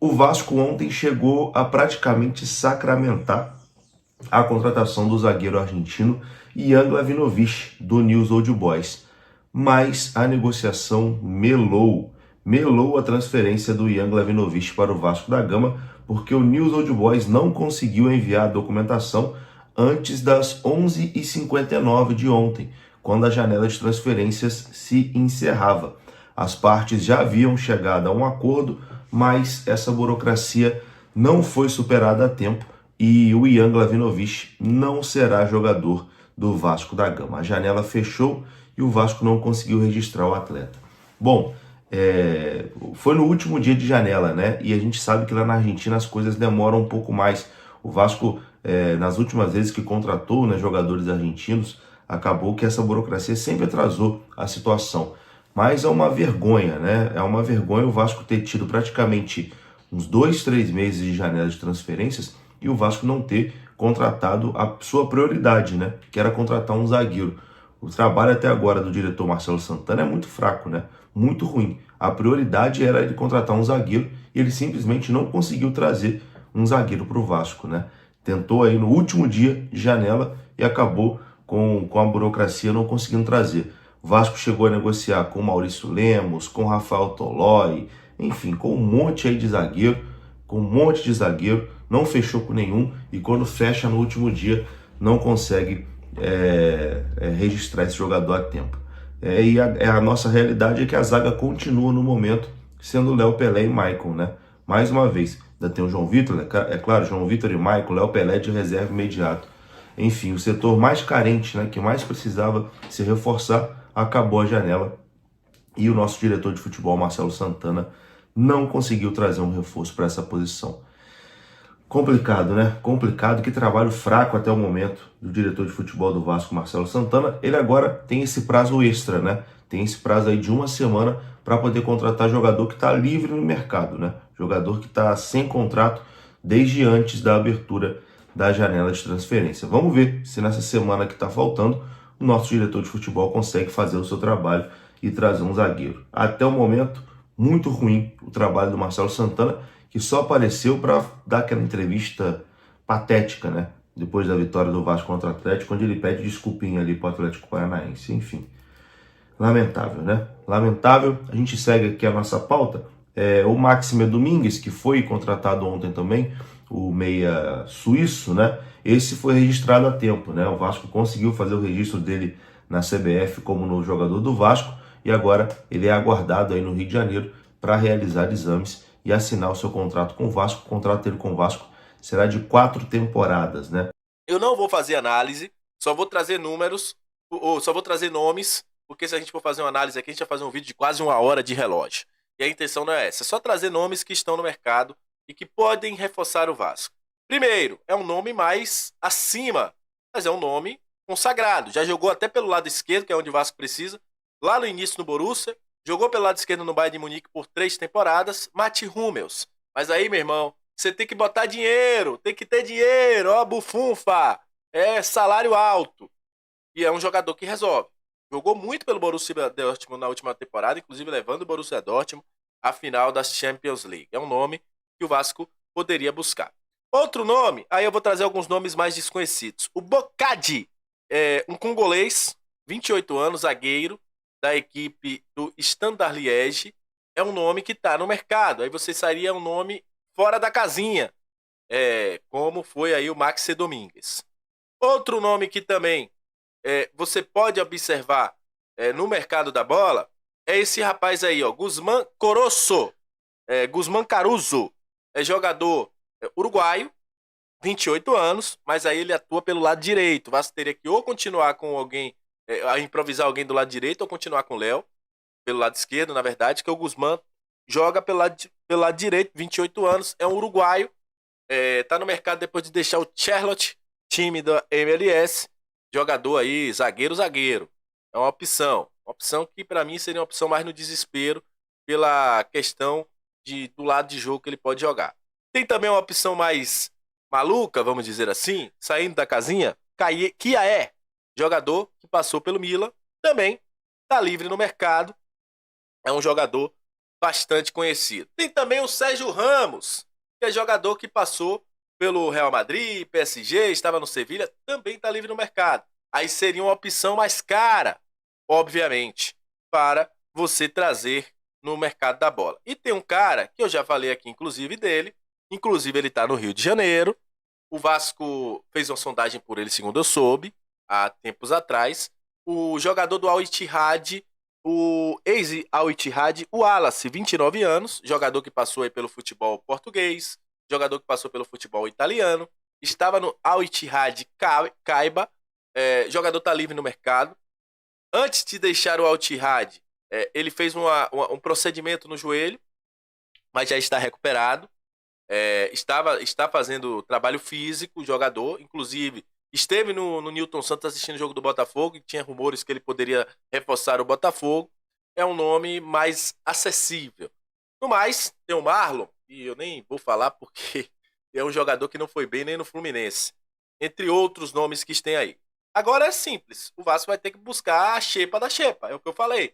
O Vasco ontem chegou a praticamente sacramentar a contratação do zagueiro argentino Ian Glavinovic, do News Old Boys. Mas a negociação melou a transferência do Ian Glavinovic para o Vasco da Gama, porque o News Old Boys não conseguiu enviar a documentação antes das 11h59 de ontem, quando a janela de transferências se encerrava. As partes já haviam chegado a um acordo, mas essa burocracia não foi superada a tempo e o Ian Glavinovic não será jogador do Vasco da Gama. A janela fechou e o Vasco não conseguiu registrar o atleta. Bom, foi no último dia de janela, né? E a gente sabe que lá na Argentina as coisas demoram um pouco mais. O Vasco, nas últimas vezes que contratou, né, jogadores argentinos, acabou que essa burocracia sempre atrasou a situação. Mas é uma vergonha, né? É uma vergonha o Vasco ter tido praticamente uns 2, 3 meses de janela de transferências e o Vasco não ter contratado a sua prioridade, né? Que era contratar um zagueiro. O trabalho até agora do diretor Marcelo Santana é muito fraco, né? Muito ruim. A prioridade era ele contratar um zagueiro e ele simplesmente não conseguiu trazer um zagueiro para o Vasco, né? Tentou aí no último dia de janela e acabou com a burocracia não conseguindo trazer. O Vasco chegou a negociar com Maurício Lemos, com Rafael Tolói, enfim, com um monte aí de zagueiro, não fechou com nenhum e quando fecha no último dia não consegue registrar esse jogador a tempo. A nossa realidade é que a zaga continua no momento sendo Léo Pelé e Maicon, né? Mais uma vez, ainda tem o João Vitor, é claro, João Vitor e Maicon, Léo Pelé de reserva imediato. Enfim, o setor mais carente, né, que mais precisava se reforçar, acabou a janela e o nosso diretor de futebol, Marcelo Santana, não conseguiu trazer um reforço para essa posição. Complicado, né? Complicado, que trabalho fraco até o momento do diretor de futebol do Vasco, Marcelo Santana. Ele agora tem esse prazo extra, né? Tem esse prazo aí de uma semana para poder contratar jogador que está livre no mercado, né? Jogador que está sem contrato desde antes da abertura da janela de transferência. Vamos ver se nessa semana que está faltando o nosso diretor de futebol consegue fazer o seu trabalho e trazer um zagueiro. Até o momento, muito ruim o trabalho do Marcelo Santana, que só apareceu para dar aquela entrevista patética, né? Depois da vitória do Vasco contra o Atlético, onde ele pede desculpinha ali para o Atlético Paranaense. Enfim, lamentável, né? Lamentável. A gente segue aqui a nossa pauta. O Máximo Domingues, que foi contratado ontem também, o meia suíço, né? Esse foi registrado a tempo, né? O Vasco conseguiu fazer o registro dele na CBF como novo jogador do Vasco e agora ele é aguardado aí no Rio de Janeiro para realizar exames e assinar o seu contrato com o Vasco. O contrato dele com o Vasco será de 4 temporadas, né? Eu não vou fazer análise, só vou trazer números, ou só vou trazer nomes, porque se a gente for fazer uma análise aqui, a gente vai fazer um vídeo de quase uma hora de relógio. E a intenção não é essa, é só trazer nomes que estão no mercado e que podem reforçar o Vasco. Primeiro, é um nome mais acima, mas é um nome consagrado. Já jogou até pelo lado esquerdo, que é onde o Vasco precisa, lá no início no Borussia, jogou pelo lado esquerdo no Bayern de Munique por 3 temporadas, Mati Hummels. Mas aí, meu irmão, você tem que botar dinheiro, tem que ter dinheiro, ó, bufunfa. É salário alto. E é um jogador que resolve. Jogou muito pelo Borussia Dortmund na última temporada, inclusive levando o Borussia Dortmund à final das Champions League. É um nome que o Vasco poderia buscar. Outro nome, aí eu vou trazer alguns nomes mais desconhecidos. O Bocadi, um congolês, 28 anos, zagueiro, da equipe do Standard Liège. É um nome que está no mercado. Aí você sairia um nome fora da casinha, como foi aí o Maxi Domingues. Outro nome que também você pode observar no mercado da bola é esse rapaz aí, ó, Guzmán Coroço, Guzmán Caruso, é jogador uruguaio, 28 anos, mas aí ele atua pelo lado direito. O Vasco teria que ou continuar com alguém, a improvisar alguém do lado direito ou continuar com o Léo, pelo lado esquerdo, na verdade, que o Guzmán joga pelo lado direito, 28 anos, é um uruguaio, tá no mercado depois de deixar o Charlotte, time da MLS, jogador aí, zagueiro. É uma opção que pra mim seria uma opção mais no desespero, pela questão do lado de jogo que ele pode jogar. Tem também uma opção mais maluca, vamos dizer assim, saindo da casinha, Kiaé, jogador que passou pelo Milan, também tá livre no mercado, é um jogador bastante conhecido. Tem também o Sérgio Ramos, que é jogador que passou pelo Real Madrid, PSG, estava no Sevilha, também está livre no mercado. Aí seria uma opção mais cara, obviamente, para você trazer no mercado da bola. E tem um cara que eu já falei aqui, inclusive, dele. Inclusive, ele está no Rio de Janeiro. O Vasco fez uma sondagem por ele, segundo eu soube, há tempos atrás. O jogador do Al Ittihad, o ex-Al Ittihad, o Wallace, 29 anos, jogador que passou aí pelo futebol português, jogador que passou pelo futebol italiano, estava no Al Ittihad Caiba, jogador está livre no mercado. Antes de deixar o Al Ittihad, ele fez um procedimento no joelho, mas já está recuperado. Está fazendo trabalho físico, jogador, inclusive esteve no Newton Santos assistindo o jogo do Botafogo e tinha rumores que ele poderia reforçar o Botafogo. É um nome mais acessível. No mais, tem o Marlon, e eu nem vou falar porque é um jogador que não foi bem nem no Fluminense, entre outros nomes que tem aí. Agora é simples, o Vasco vai ter que buscar a xepa da xepa, é o que eu falei.